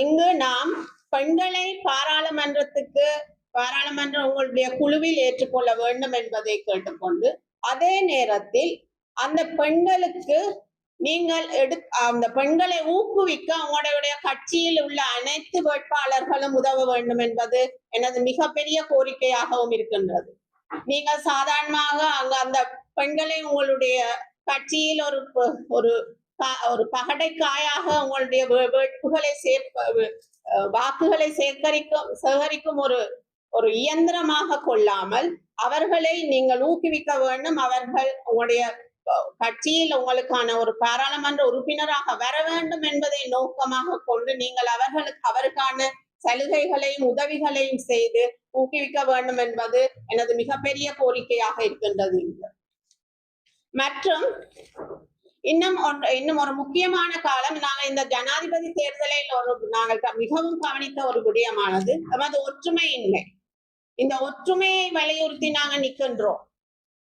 இங்கு நாம் பெண்களை பாராளுமன்ற உங்களுடைய குழுவில் ஏற்றுக்கொள்ள வேண்டும் என்பதை கேட்டுக்கொண்டு, அதே நேரத்தில் அந்த பெண்களுக்கு நீங்கள் அந்த பெண்களை ஊக்குவிக்க உங்களுடைய கட்சியில் உள்ள அனைத்து வேட்பாளர்களும் உதவ வேண்டும் என்பது எனது மிகப்பெரிய கோரிக்கையாகவும் இருக்கின்றது. நீங்கள் சாதாரணமாக அந்த பெண்களை உங்களுடைய கட்சியில் ஒரு பகடைக்காயாக உங்களுடைய வாக்குகளை சேகரிக்கும் ஒரு இயந்திரமாக கொள்ளாமல் அவர்களை நீங்கள் ஊக்குவிக்க வேண்டும். அவர்கள் உங்களுடைய கட்சியில் உங்களுக்கான ஒரு பாராளுமன்ற உறுப்பினராக வர வேண்டும் என்பதை நோக்கமாக கொண்டு நீங்கள் அவருக்கான சலுகைகளையும் உதவிகளையும் செய்து ஊக்குவிக்க வேண்டும் என்பது எனது மிகப்பெரிய கோரிக்கையாக இருக்கின்றது. மற்றும் இன்னும் ஒரு முக்கியமான காலம், நாங்கள் இந்த ஜனாதிபதி தேர்தலில் நாங்கள் மிகவும் கவனித்த ஒரு விடயமானது நமது ஒற்றுமையின்மை. இந்த ஒற்றுமையை வலியுறுத்தி நாங்கள் நிற்கின்றோம்.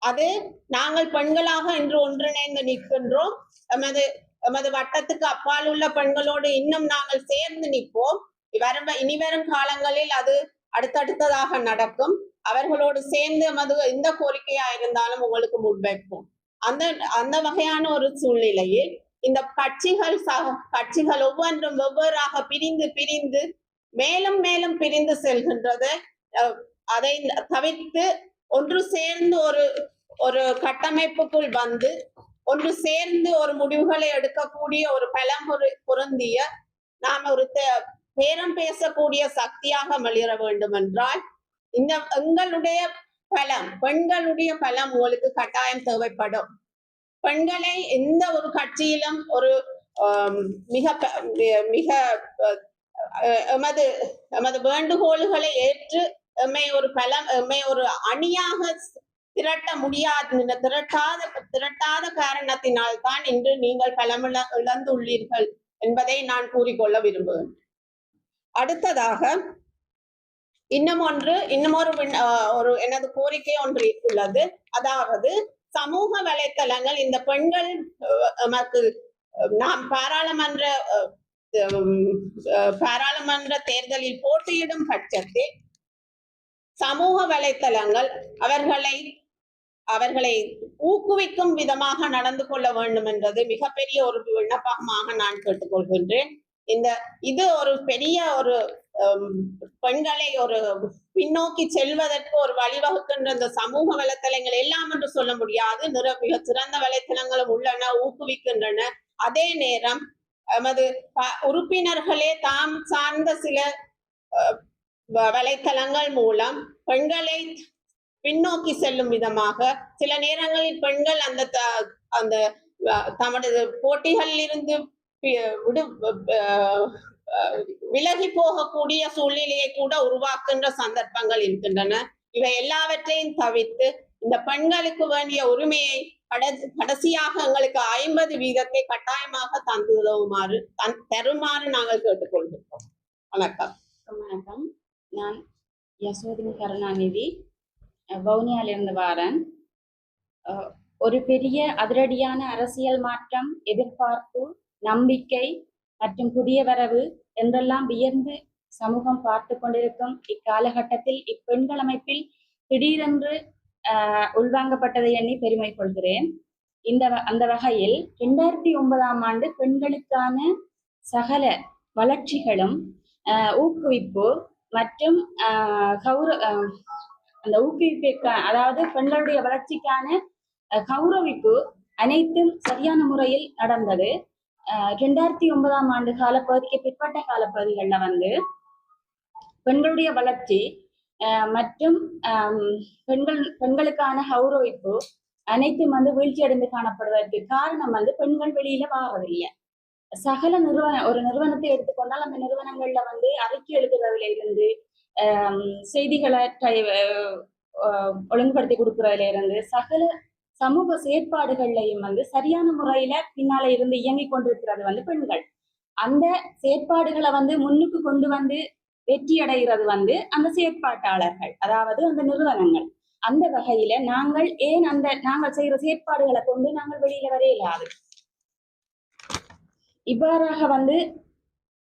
அது நாங்கள் பெண்களாக இன்று ஒன்றிணைந்து நிற்கின்றோம். எமது வட்டத்துக்கு அப்பால் உள்ள பெண்களோடு இன்னும் நாங்கள் சேர்ந்து நிற்போம். இனிவரும் காலங்களில் அது அடுத்தடுத்ததாக நடக்கும். அவர்களோடு சேர்ந்து எந்த கோரிக்கையா இருந்தாலும் உங்களுக்கு முன்வைப்போம். அந்த வகையான ஒரு சூழ்நிலையில் இந்த கட்சிகள் ஒவ்வொன்றும் வெவ்வேறாக பிரிந்து மேலும் மேலும் பிரிந்து செல்கின்றது. அதை தவிர்த்து ஒன்று சேர்ந்து ஒரு கட்டமைப்புக்குள் வந்து ஒன்று சேர்ந்து ஒரு முடிவுகளை எடுக்கக்கூடிய ஒரு பலம் பொருந்திய நாம் ஒரு பேரம் பேசக்கூடிய சக்தியாக மலிர வேண்டும் என்றால் எங்களுடைய பெண்களுடைய பலம் உங்களுக்கு கட்டாயம் தேவைப்படும். பெண்களை எந்த ஒரு கட்சியிலும் ஒரு மிக எமது வேண்டுகோள்களை ஏற்று எம்மை ஒரு அணியாக திரட்ட முடியாத திரட்டாத காரணத்தினால் தான் இன்று நீங்கள் இழந்துள்ளீர்கள் என்பதை நான் கூறிக்கொள்ள விரும்புகிறேன். அடுத்ததாக இன்னும் ஒரு எனது கோரிக்கை ஒன்று உள்ளது. அதாவது சமூக வலைத்தளங்கள் இந்த பெண்கள் நாம் பாராளுமன்ற தேர்தலில் போட்டியிடும் பட்சத்தில் சமூக வலைத்தளங்கள் அவர்களை ஊக்குவிக்கும் விதமாக நடந்து கொள்ள வேண்டும் என்றது மிகப்பெரிய ஒரு விண்ணப்பமாக நான் கேட்டுக்கொள்கின்றேன். இது ஒரு பெரிய ஒரு பெண்களை ஒரு பின்னோக்கி செல்வதற்கு ஒரு வழிவகுக்கின்ற இந்த சமூக வலைத்தளங்கள் எல்லாம் என்று சொல்ல முடியாது. மிக சிறந்த வலைத்தளங்களும் உள்ளன, ஊக்குவிக்கின்றன. அதே நேரம் எமது உறுப்பினர்களே தாம் சார்ந்த சில வலைத்தளங்கள் மூலம் பெண்களை பின்னோக்கி செல்லும் விதமாக சில நேரங்களில் பெண்கள் அந்த தமது போட்டிகளில் இருந்து விலகி போகக்கூடிய சூழ்நிலையை கூட உருவாக்குகின்ற சந்தர்ப்பங்கள் இருக்கின்றன. இவை எல்லாவற்றையும் தவிர்த்து இந்த பெண்களுக்கு வேண்டிய உரிமையை கடைசியாக எங்களுக்கு 50% கட்டாயமாக தருமாறு நாங்கள் கேட்டுக்கொள்கிறோம். வணக்கம். வணக்கம். நான் யசோதினி கருணாநிதி, வவுனியாவிலிருந்து வாரன். ஒரு பெரிய அதிரடியான அரசியல் மாற்றம், எதிர்பார்ப்பு, நம்பிக்கை மற்றும் புதிய வரவு என்றெல்லாம் வியந்து சமூகம் பார்த்து கொண்டிருக்கும் இக்காலகட்டத்தில் இப்பெண்கள் அமைப்பில் திடீரென்று உள்வாங்கப்பட்டதை எண்ணி பெருமை கொள்கிறேன். அந்த வகையில் 2009ஆம் ஆண்டு பெண்களுக்கான சகல வளர்ச்சிகளும் ஊக்குவிப்பு மற்றும் அந்த ஊக்குவிப்புக்கான, அதாவது பெண்களுடைய வளர்ச்சிக்கான கௌரவிப்பு அனைத்தும் சரியான முறையில் நடந்தது. 2009ஆம் ஆண்டு காலப்பகுதிக்கு பிற்பட்ட காலப்பகுதிகளில் பெண்களுடைய வளர்ச்சி மற்றும் பெண்களுக்கான கௌரவிப்பு அனைத்தும் வீழ்ச்சி அடைந்து காணப்படுவதற்கு காரணம் பெண்கள் வெளியில வாரதில்லை. சகல ஒரு நிறுவனத்தை எடுத்துக்கொண்டால் அந்த நிறுவனங்கள்ல அறிக்கை எழுதுறதுல இருந்து செய்திகளை ஒழுங்குபடுத்தி கொடுக்கறதுல இருந்து சகல சமூக செயற்பாடுகள்லையும் சரியான முறையில பின்னால இருந்து இயங்கி கொண்டிருக்கிறது பெண்கள். அந்த செயற்பாடுகளை முன்னுக்கு கொண்டு வெற்றி அடைகிறது அந்த செயற்பாட்டாளர்கள், அதாவது அந்த நிறுவனங்கள். அந்த வகையில நாங்கள் ஏன் நாங்கள் செய்யற செயற்பாடுகளை கொண்டு நாங்கள் வெளியில வர இயலாது. இவ்வாறாக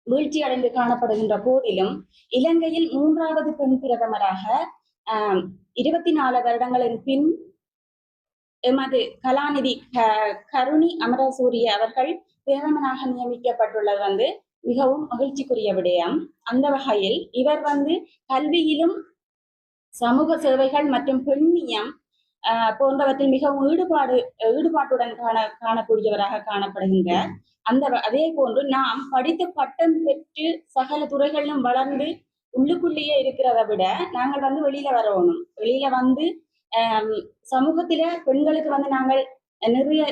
வீழ்ச்சி அடைந்து காணப்படுகின்ற போதிலும் இலங்கையில் 3வது பெண் பிரதமராக 24 வருடங்களின் பின் எமது கலாநிதி கருணி அமரசூரிய அவர்கள் பிரதமராக நியமிக்கப்பட்டுள்ளது மிகவும் மகிழ்ச்சிக்குரிய விடயம். அந்த வகையில் இவர் கல்வியிலும் சமூக சேவைகள் மற்றும் பெண்ணியம் போன்றவற்றில் மிகவும் ஈடுபாட்டுடன் காணக்கூடியவராக காணப்படுகின்றார். அதே போன்று நாம் படித்த பட்டம் பெற்று சகல துறைகளிலும் வளர்ந்து உள்ளுக்குள்ளேயே இருக்கிறத விட நாங்கள் வெளியில வரணும். வெளியில சமூகத்தில பெண்களுக்கு நாங்கள் நிறைய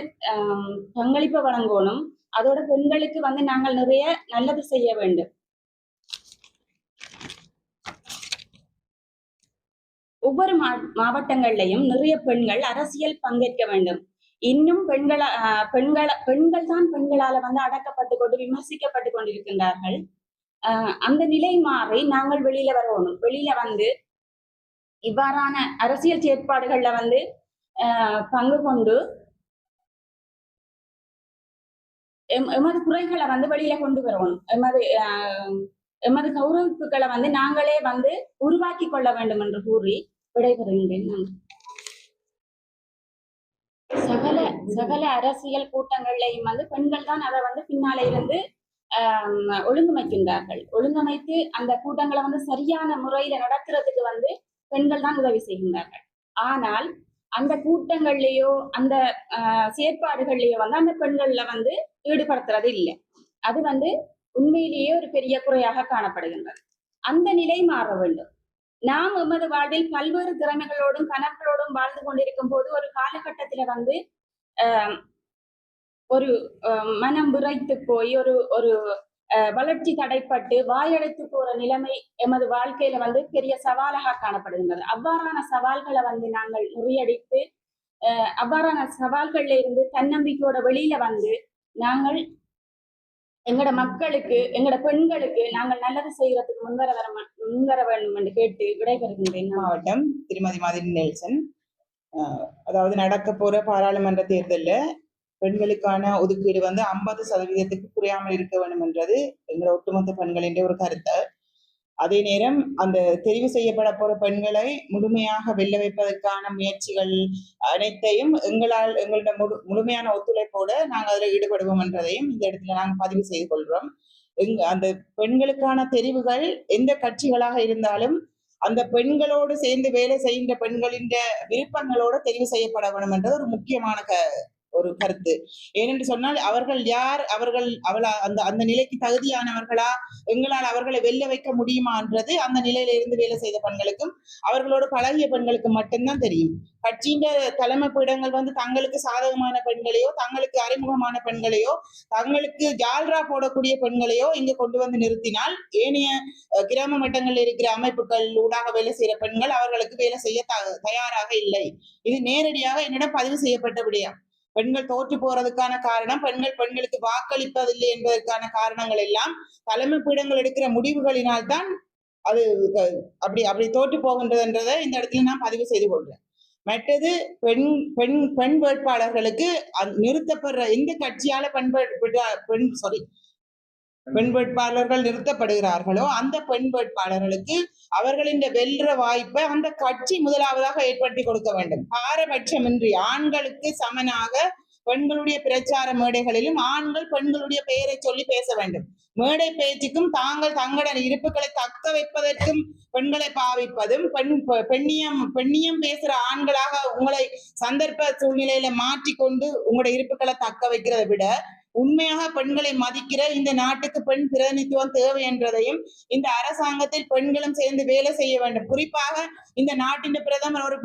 பங்களிப்பை வழங்கணும். அதோட பெண்களுக்கு நாங்கள் நிறைய நல்லது செய்ய வேண்டும். ஒவ்வொரு மாவட்டங்கள்லையும் நிறைய பெண்கள் அரசியல் பங்கேற்க வேண்டும். இன்னும் பெண்கள் தான் பெண்களால அடக்கப்பட்டு கொண்டு விமர்சிக்கப்பட்டு கொண்டிருக்கின்றார்கள். அந்த நிலை மாறி நாங்கள் வெளியில வரணும். வெளியில இவ்வாறான அரசியல் செயற்பாடுகள்ல பங்கு கொண்டு எமது குறைகளை வெளியில கொண்டு வரணும். எமது கௌரவிப்புகளை நாங்களே உருவாக்கி கொள்ள வேண்டும் என்று கூறி விடைபெறுகின்றேன். சகல அரசியல் கூட்டங்கள்லையும் பெண்கள் தான் அதை பின்னால இருந்து ஒழுங்கமைக்கின்றார்கள். ஒழுங்கமைத்து அந்த கூட்டங்களை சரியான முறையில நடத்துறதுக்கு பெண்கள் தான் உதவி செய்கின்றார்கள். ஆனால் அந்த கூட்டங்கள்லயோ அந்த செயற்பாடுகள்லயோ அந்த பெண்கள்ல ஈடுபடுத்துறது இல்லை. அது உண்மையிலேயே ஒரு பெரிய குறையாக காணப்படுகின்றது. அந்த நிலை மாற வேண்டும். நாம் எமது வாழ்வில் பல்வேறு திறமைகளோடும் கனவுகளோடும் வாழ்ந்து கொண்டிருக்கும் போது ஒரு காலகட்டத்தில ஒரு மனம் விரைத்து போய் ஒரு வளர்ச்சி தடைப்பட்டு வாயடைத்து போற நிலைமை எமது வாழ்க்கையில வந்து பெரிய சவாலாக காணப்படுகின்றது. அவ்வாறான சவால்களை வந்து நாங்கள் முறியடித்து அவ்வாறான சவால்கள்ல இருந்து தன்னம்பிக்கையோட வெளியில வந்து நாங்கள் எங்களோட மக்களுக்கு எங்களோட பெண்களுக்கு நாங்கள் நல்லது செய்யறதுக்கு முன்வர வேண்டும் என்று கேட்டு விடைபெறுகின்றேன். மாவட்டம் திருமதி மதினி நெல்சன். அதாவது நடக்க போற பாராளுமன்ற தேர்தலில் பெண்களுக்கான ஒதுக்கீடு வந்து 50% குறையாமல் இருக்க வேண்டும் என்றது எங்களோட ஒட்டுமொத்த பெண்களின் ஒரு கருத்து. அதே நேரம் அந்த தெரிவு செய்யப்பட போற பெண்களை முழுமையாக வெல்ல வைப்பதற்கான முயற்சிகள் அனைத்தையும் எங்களோட முழுமையான ஒத்துழைப்போட நாங்கள் அதில் ஈடுபடுவோம் என்றதையும் இந்த இடத்துல நாங்கள் பதிவு செய்து கொள்கிறோம். அந்த பெண்களுக்கான தெரிவுகள் எந்த கட்சிகளாக இருந்தாலும் அந்த பெண்களோடு சேர்ந்து வேலை செய்கின்ற பெண்களின் விருப்பங்களோடு தெரிவு செய்யப்பட வேண்டும் என்றது ஒரு முக்கியமான ஒரு கருத்து. ஏனென்று சொன்னால் அவர்கள் யார், அந்த நிலைக்கு தகுதியானவர்களா, எங்களால் அவர்களை வெல்ல வைக்க முடியுமான்றது அந்த நிலையில இருந்து வேலை செய்த பெண்களுக்கும் அவர்களோடு பழகிய பெண்களுக்கு மட்டும்தான் தெரியும். கட்சியின் தலைமை பீடங்கள் வந்து தங்களுக்கு சாதகமான பெண்களையோ, தங்களுக்கு அறிமுகமான பெண்களையோ, தங்களுக்கு ஜால்ரா போடக்கூடிய பெண்களையோ இங்கு கொண்டு வந்து நிறுத்தினால் ஏனைய கிராம மட்டங்களில் இருக்கிற அமைப்புகள் ஊடாக வேலை செய்யற பெண்கள் அவர்களுக்கு வேலை செய்ய தயாராக இல்லை. இது நேரடியாக என்னிடம் பதிவு செய்யப்பட்ட விடயம். பெண்கள் தோற்று போறதுக்கான காரணம் பெண்களுக்கு வாக்களிப்பதில்லை என்பதற்கான காரணங்கள் எல்லாம் தலைமை பீடங்கள் எடுக்கிற முடிவுகளினால் தான் அது அப்படி தோற்று போகின்றதுன்றதை இந்த இடத்துல நான் பதிவு செய்து கொள்றேன். மற்றது பெண் வேட்பாளர்களுக்கு நிறுத்தப்படுற எந்த கட்சியால பெண் வேட்பாளர்கள் நிறுத்தப்படுகிறார்களோ அந்த பெண் வேட்பாளர்களுக்கு அவர்களின் வெல்ற வாய்ப்பை அந்த கட்சி முதலாவதாக ஏற்படுத்தி கொடுக்க வேண்டும். பாரபட்சமின்றி ஆண்களுக்கு சமனாக பெண்களுடைய பிரச்சார மேடைகளிலும் ஆண்கள் பெண்களுடைய பெயரை சொல்லி பேச வேண்டும். மேடை பேச்சுக்கும் தங்களோட இருப்புகளை தக்க வைப்பதற்கும் பெண்களை பாவிப்பதும் பெண்ணியம் பேசுற ஆண்களாக உங்களை சந்தர்ப்ப சூழ்நிலையில மாற்றிக்கொண்டு உங்களோட இருப்புகளை தக்க வைக்கிறதை விட உண்மையாக பெண்களை மதிக்கிற இந்த நாட்டுக்கு பெண் பிரதிநிதித்துவம் தேவை என்றதையும் இந்த அரசாங்கத்தில் பெண்களும் சேர்ந்து வேலை செய்ய வேண்டும். குறிப்பாக இந்த நாட்டின் பிரதமர் ஒரு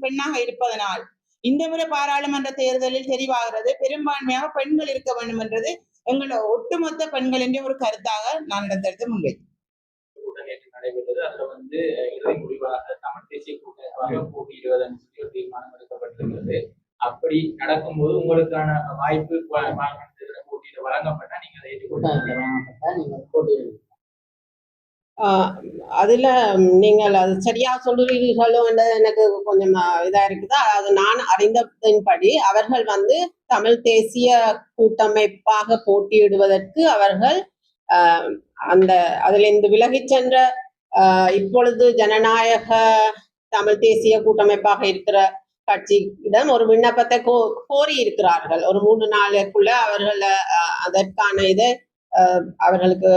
பெண்ணாக இருப்பதனால் இந்த முறை பாராளுமன்ற தேர்தலில் தெரிவாகிறது பெரும்பான்மையாக பெண்கள் இருக்க வேண்டும் என்றது எங்களோட ஒட்டுமொத்த பெண்களின் ஒரு கருத்தாக நான் இடத்தெடுத்து முன்வைத்தேன். நடைபெற்றது. அதுல வந்து இறுதி முடிவாக தமிழ் தேசிய கூட்டமைப்பாக போட்டியிடுவதன் சொல்லி ஒரு தீர்மானம் எடுக்கப்பட்டிருக்கிறது. அப்படி நடக்கும்போது உங்களுக்கான வாய்ப்பு போட்டியிட வழங்கப்பட்டா நீங்க அதை ஏற்றுக்கொள்ள அதுல நீங்கள் அது சரியா சொல்றீர்களோ என்றது எனக்கு கொஞ்சம் இதா இருக்குது. அது நான் அறிந்தபடி அவர்கள் வந்து தமிழ் தேசிய கூட்டமைப்பாக போட்டியிடுவதற்கு அவர்கள் அதிலிருந்து விலகிச் சென்ற இப்பொழுது ஜனநாயக தமிழ் தேசிய கூட்டமைப்பாக இருக்கிற கட்சியிடம் ஒரு விண்ணப்பத்தை கோரி இருக்கிறார்கள். ஒரு 3 நாளுக்குள்ள அவர்கள் அதற்கான இதை அவர்களுக்கு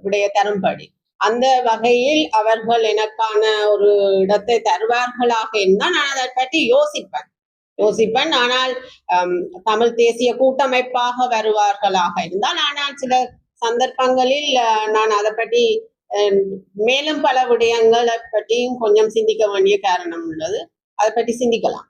விடைய தரும்படி அந்த வகையில் அவர்கள் எனக்கான ஒரு இடத்தை தருவார்களாக இருந்தால் நான் அதை பற்றி யோசிப்பேன். ஆனால் தமிழ் தேசிய கூட்டமைப்பாக வருவார்களாக இருந்தால் ஆனால் சில சந்தர்ப்பங்களில் நான் அதை பற்றி மேலும் பல விடயங்களை பற்றியும் கொஞ்சம் சிந்திக்க வேண்டிய காரணம் உள்ளது. அதை பற்றி சிந்திக்கலாம்.